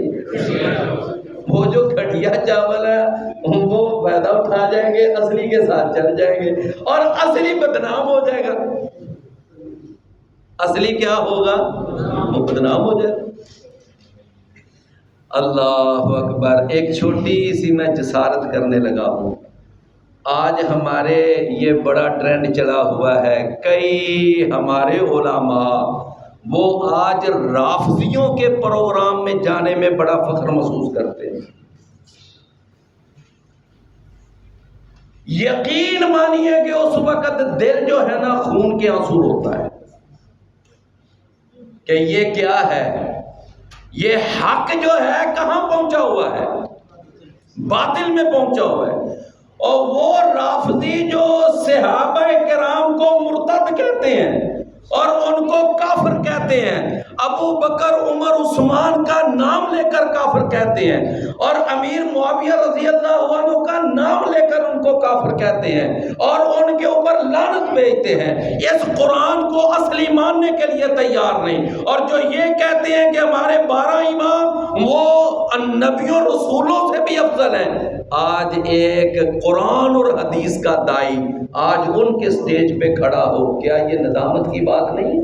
وہ جو گھٹیا چاول ہے وہ فائدہ اٹھا جائیں گے، اصلی کے ساتھ چل جائیں گے، اور اصلی بدنام ہو جائے گا۔ اصلی کیا ہوگا؟ وہ بدنام ہو جائے گا۔ اللہ اکبر۔ ایک چھوٹی سی میں جسارت کرنے لگا ہوں۔ آج ہمارے یہ بڑا ٹرینڈ چلا ہوا ہے، کئی ہمارے علماء وہ آج رافضیوں کے پروگرام میں جانے میں بڑا فخر محسوس کرتے ہیں۔ یقین مانیے کہ اس وقت دل جو ہے نا خون کے آنسو ہوتا ہے کہ یہ کیا ہے، یہ حق جو ہے کہاں پہنچا ہوا ہے؟ باطل میں پہنچا ہوا ہے۔ اور وہ رافضی جو صحابہ کرام کو مرتد کہتے ہیں اور ان کو کافر کہتے ہیں، ابو بکر عمر عثمان کا نام لے کر کافر کہتے ہیں، اور امیر معاویہ رضی اللہ عنہ کا نام لے کر ان کو کافر کہتے ہیں، اور ان کے اوپر لعنت بھیجتے ہیں، اس قرآن کو اصلی ماننے کے لیے تیار نہیں، اور جو یہ کہتے ہیں کہ ہمارے 12 امام وہ نبیوں رسولوں سے بھی افضل ہیں۔ آج ایک قرآن اور حدیث کا دائی آج ان کے سٹیج پہ کھڑا ہو، کیا یہ ندامت کی بات نہیں؟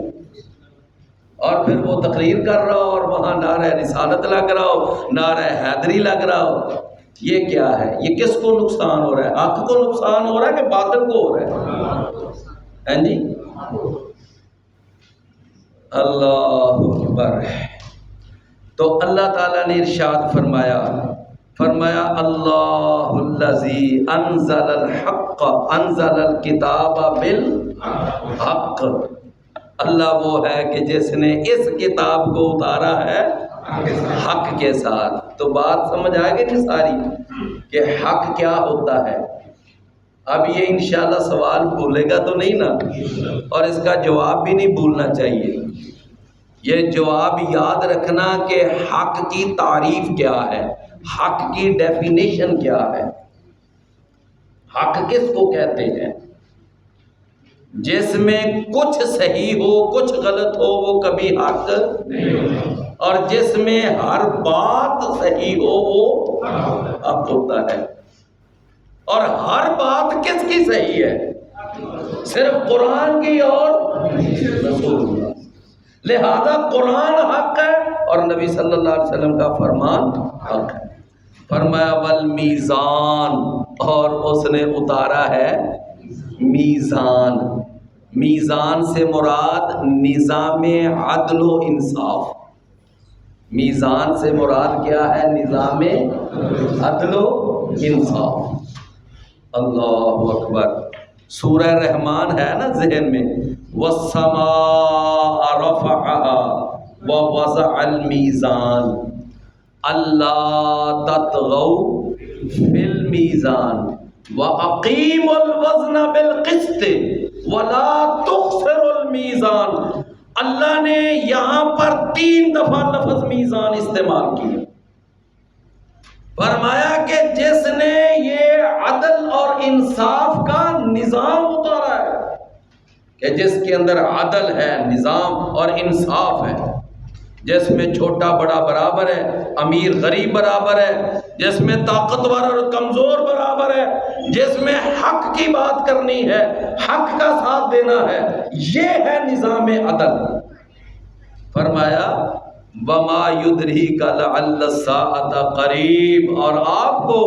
اور پھر وہ تقریر کر رہا ہو اور وہاں نعرہ رسالت لگ رہا ہو، نعرہ حیدری لگ رہا ہو، یہ کیا ہے؟ یہ کس کو نقصان ہو رہا ہے؟ حق کو نقصان ہو رہا ہے کہ باطل کو ہو رہا ہے؟ جی، اللہ اکبر۔ تو اللہ تعالیٰ نے ارشاد فرمایا اللہ الذی انزل الحق انزل الکتاب بالحق، اللہ وہ ہے کہ جس نے اس کتاب کو اتارا ہے حق کے ساتھ۔ تو بات سمجھ آئے گی نہیں ساری کہ حق کیا ہوتا ہے؟ اب یہ انشاءاللہ سوال بھولے گا تو نہیں نا، اور اس کا جواب بھی نہیں بھولنا چاہیے۔ یہ جواب یاد رکھنا کہ حق کی تعریف کیا ہے، حق کی ڈیفینیشن کیا ہے، حق کس کو کہتے ہیں؟ جس میں کچھ صحیح ہو کچھ غلط ہو وہ کبھی حق نہیں ہوتا، اور جس میں ہر بات صحیح ہو وہ حق ہوتا ہے۔ اور ہر بات کس کی صحیح ہے؟ صرف قرآن کی اور رسول اللہ۔ لہذا قرآن حق ہے اور نبی صلی اللہ علیہ وسلم کا فرمان حق ہے۔ فرمایا والمیزان، اور اس نے اتارا ہے میزان۔ میزان سے مراد نظام عدل و انصاف۔ میزان سے مراد کیا ہے؟ نظام عدل و انصاف۔ اللہ اکبر۔ سورہ رحمان ہے نا ذہن میں، والسماء رفعها ووضع المیزان اللہ تطغوا فی المیزان واقیموا الوزن بالقسط ولا تخسروا المیزان۔ اللہ نے یہاں پر 3 دفعہ لفظ میزان استعمال کیا، فرمایا کہ جس نے یہ عدل اور انصاف کا نظام اتارا ہے، کہ جس کے اندر عدل ہے، نظام اور انصاف ہے، جس میں چھوٹا بڑا برابر ہے، امیر غریب برابر ہے، جس میں طاقتور اور کمزور برابر ہے، جس میں حق کی بات کرنی ہے، حق کا ساتھ دینا ہے، یہ ہے نظام عدل۔ فرمایا وما یدریک لعل الساعۃ قریب، اور آپ کو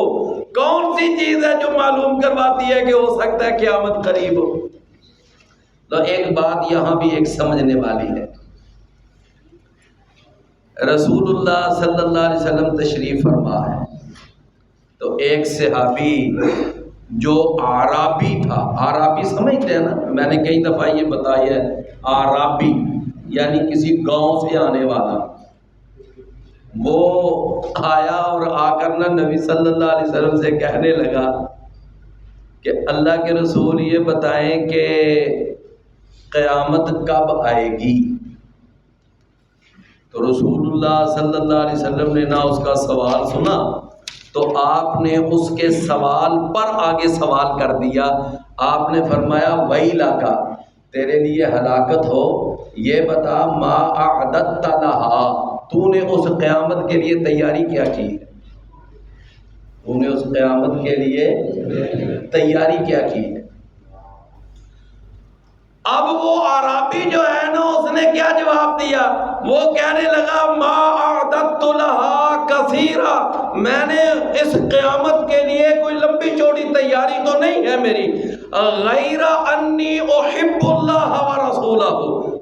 کون سی چیز ہے جو معلوم کرواتی ہے کہ ہو سکتا ہے قیامت قریب ہو؟ تو ایک بات یہاں بھی ایک سمجھنے والی ہے، رسول اللہ صلی اللہ علیہ وسلم تشریف فرما ہے تو ایک صحابی جو اعرابی تھا، اعرابی سمجھتے ہیں نا، میں نے کئی دفعہ یہ بتایا ہے، اعرابی یعنی کسی گاؤں سے آنے والا، وہ آیا اور آ کر نا نبی صلی اللہ علیہ وسلم سے کہنے لگا کہ اللہ کے رسول یہ بتائیں کہ قیامت کب آئے گی؟ تو رسول اللہ صلی اللہ علیہ وسلم نے نہ اس کا سوال سنا تو آپ نے اس کے سوال پر آگے سوال کر دیا۔ آپ نے فرمایا ویلک، تیرے لیے ہلاکت ہو، یہ بتا ما اعددت لہا، تو نے اس قیامت کے لیے تیاری کیا کی ہے؟ تو نے اس قیامت کے لیے تیاری کیا کی ہے؟ اب وہ اعرابی جو ہے نا، اس نے کیا جواب دیا؟ وہ کہنے لگا ما اعددت لہا کثیرا، میں نے اس قیامت کے لیے کوئی لمبی چوڑی تیاری تو نہیں ہے میری، غیر انی احب اللہ ورسولہ،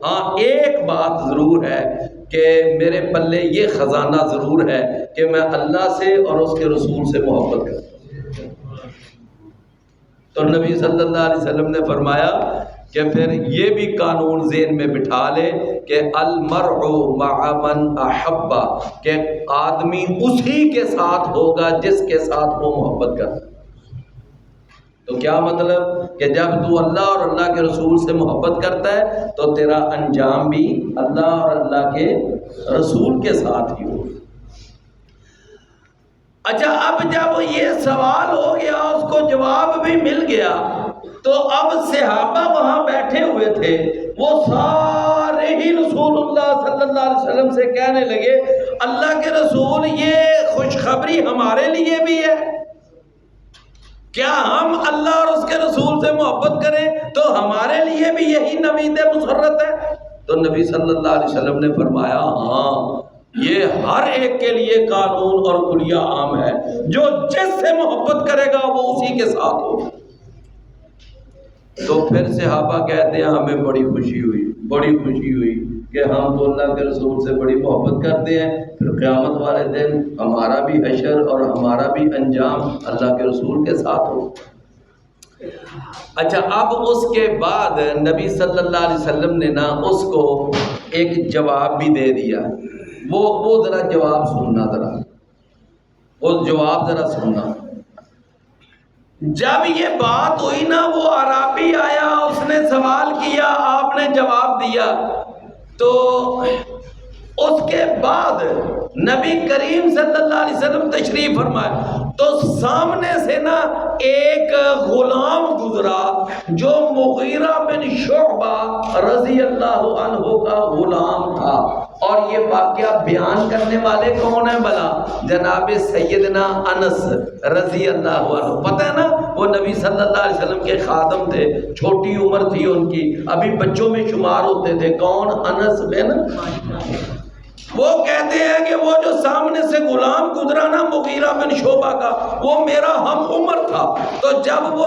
ہاں ایک بات ضرور ہے کہ میرے پلے یہ خزانہ ضرور ہے کہ میں اللہ سے اور اس کے رسول سے محبت کرتا ہوں۔ تو نبی صلی اللہ علیہ وسلم نے فرمایا کہ پھر یہ بھی قانون ذہن میں بٹھا لے کہ المرء مع من احب، کہ آدمی اسی کے ساتھ ہوگا جس کے ساتھ وہ محبت کرتا ہے۔ تو کیا مطلب کہ جب تو اللہ اور اللہ کے رسول سے محبت کرتا ہے تو تیرا انجام بھی اللہ اور اللہ کے رسول کے ساتھ ہی ہو۔ اچھا، اب جب یہ سوال ہو گیا، اس کو جواب بھی مل گیا، تو اب صحابہ وہاں بیٹھے ہوئے تھے، وہ سارے ہی رسول اللہ صلی اللہ علیہ وسلم سے کہنے لگے اللہ کے رسول یہ خوشخبری ہمارے لیے بھی ہے، کیا ہم اللہ اور اس کے رسول سے محبت کریں تو ہمارے لیے بھی یہی نوید مسرت ہے؟ تو نبی صلی اللہ علیہ وسلم نے فرمایا ہاں، یہ ہر ایک کے لیے قانون اور کلیہ عام ہے، جو جس سے محبت کرے گا وہ اسی کے ساتھ ہو۔ تو پھر صحابہ کہتے ہیں ہمیں بڑی خوشی ہوئی کہ ہم تو اللہ کے رسول سے بڑی محبت کرتے ہیں، پھر قیامت والے دن ہمارا بھی حشر اور ہمارا بھی انجام اللہ کے رسول کے ساتھ ہو۔ اچھا، اب اس کے بعد نبی صلی اللہ علیہ وسلم نے نا اس کو ایک جواب بھی دے دیا، وہ ذرا جواب سننا، ذرا وہ جواب ذرا سننا۔ جب یہ بات ہوئی نا، وہ عربی آیا، اس نے سوال کیا، آپ نے جواب دیا، تو اس کے بعد نبی کریم صلی اللہ علیہ وسلم تشریف فرمائے تو سامنے سے نا ایک غلام گزرا جو مغیرہ بن شعبہ رضی اللہ عنہ کا غلام تھا، اور یہ واقعہ بیان کرنے والے کون ہیں بھلا؟ جناب سیدنا انس رضی اللہ عنہ، پتہ ہے نا وہ نبی صلی اللہ علیہ وسلم کے خادم تھے، چھوٹی عمر تھی ان کی، ابھی بچوں میں شمار ہوتے تھے۔ کون؟ انس بن، وہ کہتے ہیں کہ وہ جو سامنے سے غلام گزرا نا مغیرہ بن شعبہ کا، وہ میرا ہم عمر تھا، تو جب وہ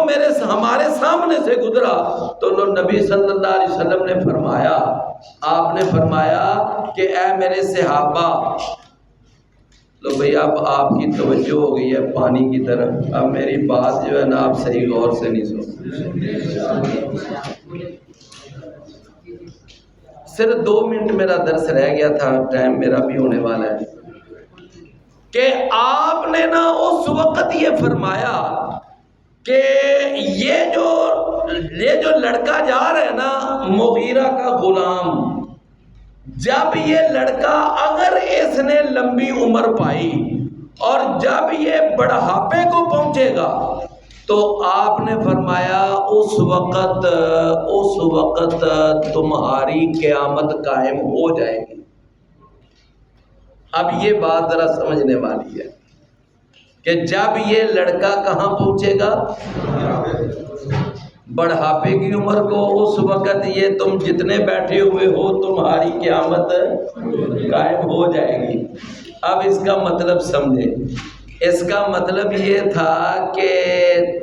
ہمارے سامنے سے گزرا تو نبی صلی اللہ علیہ وسلم نے فرمایا، آپ نے فرمایا کہ اے میرے صحابہ، لو بھئی اب آپ کی توجہ ہو گئی ہے پانی کی طرف، اب میری بات جو ہے نا آپ صحیح غور سے نہیں سن۔ صرف 2 منٹ میرا درس رہ گیا تھا، ٹائم میرا بھی ہونے والا ہے، کہ آپ نے نا اس وقت یہ فرمایا کہ یہ جو لڑکا جا رہا ہے نا مغیرہ کا غلام، جب یہ لڑکا اگر اس نے لمبی عمر پائی اور جب یہ بڑھاپے کو پہنچے گا تو آپ نے فرمایا اس وقت تمہاری قیامت قائم ہو جائے گی۔ اب یہ بات ذرا سمجھنے والی ہے کہ جب یہ لڑکا کہاں پہنچے گا؟ بڑھاپے کی عمر کو، اس وقت یہ تم جتنے بیٹھے ہوئے ہو تمہاری قیامت قائم ہو جائے گی۔ اب اس کا مطلب سمجھے، اس کا مطلب یہ تھا کہ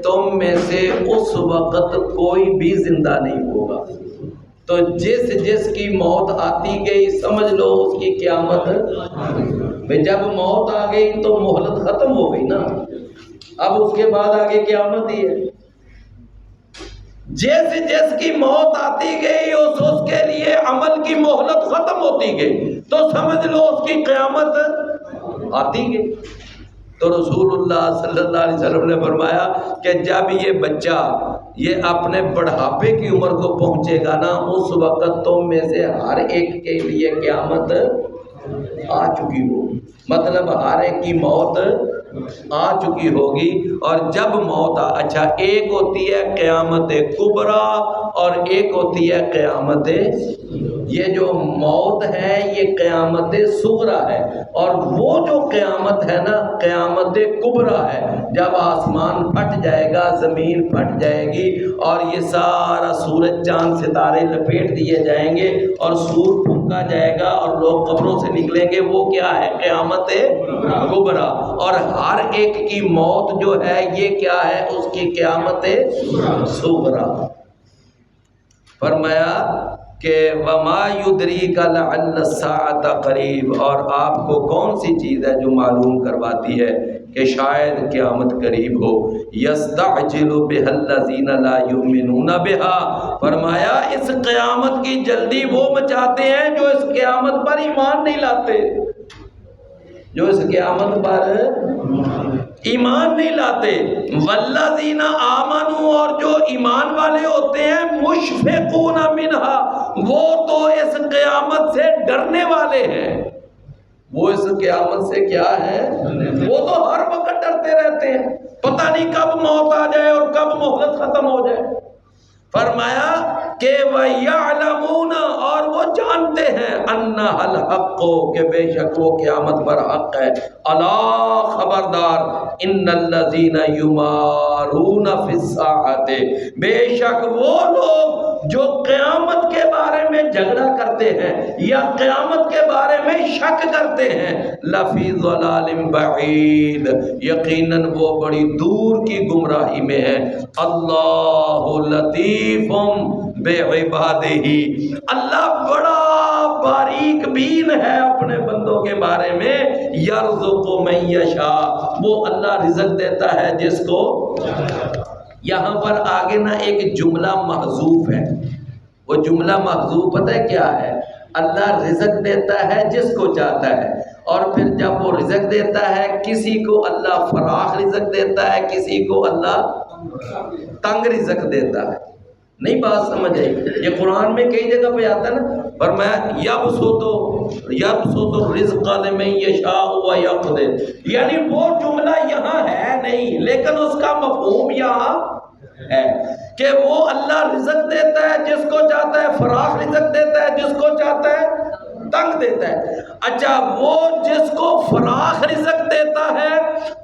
تم میں سے اس وقت کوئی بھی زندہ نہیں ہوگا، تو جس کی موت آتی گئی سمجھ لو اس کی قیامت، جب موت آ گئی تو مہلت ختم ہو گئی نا، اب اس کے بعد آگے قیامت ہی ہے۔ جس کی موت آتی گئی اس کے لیے عمل کی مہلت ختم ہوتی گئی، تو سمجھ لو اس کی قیامت آتی گئی۔ تو رسول اللہ صلی اللہ علیہ وسلم نے فرمایا کہ جب یہ بچہ یہ اپنے بڑھاپے کی عمر کو پہنچے گا نا، اس وقت تم میں سے ہر ایک کے لیے قیامت آ چکی ہوگی، مطلب ہر ایک کی موت آ چکی ہوگی۔ اور جب موت اچھا ایک ہوتی ہے قیامت کبریٰ اور ایک ہوتی ہے قیامت، یہ جو موت ہے یہ قیامت صغریٰ ہے، اور وہ جو قیامت ہے نا قیامت کبریٰ ہے، جب آسمان پھٹ جائے گا، زمین پھٹ جائے گی اور یہ سارا سورج چاند ستارے لپیٹ دیے جائیں گے اور سور پھونکا جائے گا اور لوگ قبروں سے نکلیں گے، وہ کیا ہے؟ قیامت کبریٰ۔ اور ہر ایک کی موت جو ہے یہ کیا ہے؟ اس کی قیامت صغریٰ۔ فرمایا کہ وَمَا يُدْرِيكَ لَعَلَّ السَّاعَةَ قَرِيبٌ، اور آپ کو کون سی چیز ہے جو معلوم کرواتی ہے کہ شاید قیامت قریب ہو؟ يَسْتَعْجِلُ بِهَا الَّذِينَ لَا يُؤْمِنُونَ بِهَا، فرمایا اس قیامت کی جلدی وہ مچاتے ہیں جو اس قیامت پر ایمان نہیں لاتے، جو اس قیامت پر ایمان نہیں لاتے۔ والذین آمنوا، اور جو ایمان والے ہوتے ہیں، مشفقون منہا، وہ تو اس قیامت سے ڈرنے والے ہیں، وہ اس قیامت سے کیا ہے؟ وہ تو ہر وقت ڈرتے رہتے ہیں، پتہ نہیں کب موت آ جائے اور کب مہلت ختم ہو جائے۔ فرمایا کہ وَيَعْلَمُونَ، اور وہ جانتے ہیں، أَنَّهَا الْحَقُّ، کہ بے شک وہ قیامت پر حق ہے۔ الا خبردار، ان الذین یمارون فی الساعۃ، بے شک وہ لوگ جو قیامت کے بارے میں جھگڑا کرتے ہیں یا قیامت کے بارے میں شک کرتے ہیں، لفی ضلال بعید، یقیناً وہ بڑی دور کی گمراہی میں ہے۔ اللہ لطیف بعبادہ، اللہ بڑا باریک بین ہے اپنے بندوں کے بارے میں۔ یرزق من یشاء، وہ اللہ رزق دیتا ہے جس کو۔ یہاں پر آگے نا ایک جملہ محذوف ہے، وہ جملہ محذوف پتہ ہے کیا ہے؟ اللہ رزق دیتا ہے جس کو چاہتا ہے، اور پھر جب وہ رزق دیتا ہے کسی کو اللہ فراخ رزق دیتا ہے، کسی کو اللہ تنگ رزق دیتا ہے۔ نہیں بات سمجھ آئی؟ یہ قرآن میں کئی جگہ پہ آتا ہے نا، فرمایا یبسط الرزق لمن یشاء ویقدر، یعنی وہ جملہ یہاں ہے نہیں، لیکن اس کا مفہوم یہاں ہے کہ وہ اللہ رزق دیتا ہے جس کو چاہتا ہے، فراخ رزق دیتا ہے جس کو چاہتا ہے، تنگ دیتا ہے۔ اچھا، وہ جس کو فراخ رزق دیتا ہے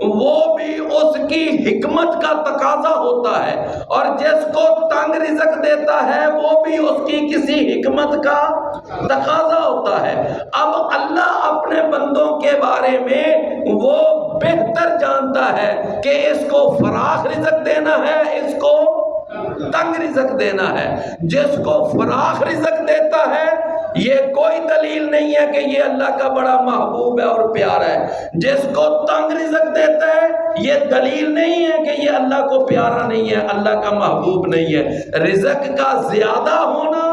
وہ بھی اس کی حکمت کا تقاضا ہوتا ہے، اور جس کو تنگ رزق دیتا ہے وہ بھی اس کی کسی حکمت کا تقاضا ہوتا ہے۔ اب اللہ اپنے بندوں کے بارے میں وہ بہتر جانتا ہے کہ اس کو فراخ رزق دینا ہے، اس کو تنگ رزق دینا ہے۔ جس کو فراخ رزق دیتا ہے یہ کوئی دلیل نہیں ہے کہ یہ اللہ کا بڑا محبوب ہے اور پیارا ہے۔ جس کو تنگ رزق دیتا ہے یہ دلیل نہیں ہے کہ یہ اللہ کو پیارا نہیں ہے، اللہ کا محبوب نہیں ہے۔ رزق کا زیادہ ہونا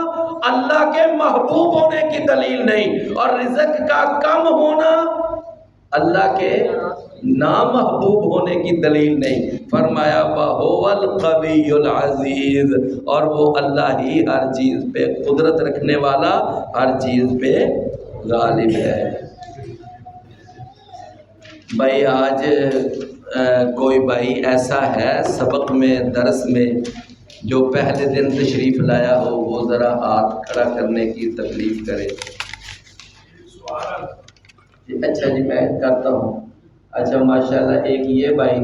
اللہ کے محبوب ہونے کی دلیل نہیں، اور رزق کا کم ہونا اللہ کے نامحبوب ہونے کی دلیل نہیں۔ فرمایا وَهُوَ الْقَوِيُّ الْعَزِيزُ، اور وہ اللہ ہی ہر چیز پہ قدرت رکھنے والا، ہر چیز پہ غالب ہے۔ بھائی آج کوئی بھائی ایسا ہے سبق میں، درس میں، جو پہلے دن تشریف لایا ہو، وہ ذرا ہاتھ کھڑا کرنے کی تکلیف کرے۔ اچھا جی میں کرتا ہوں۔ اچھا ماشاءاللہ ایک یہ بھائی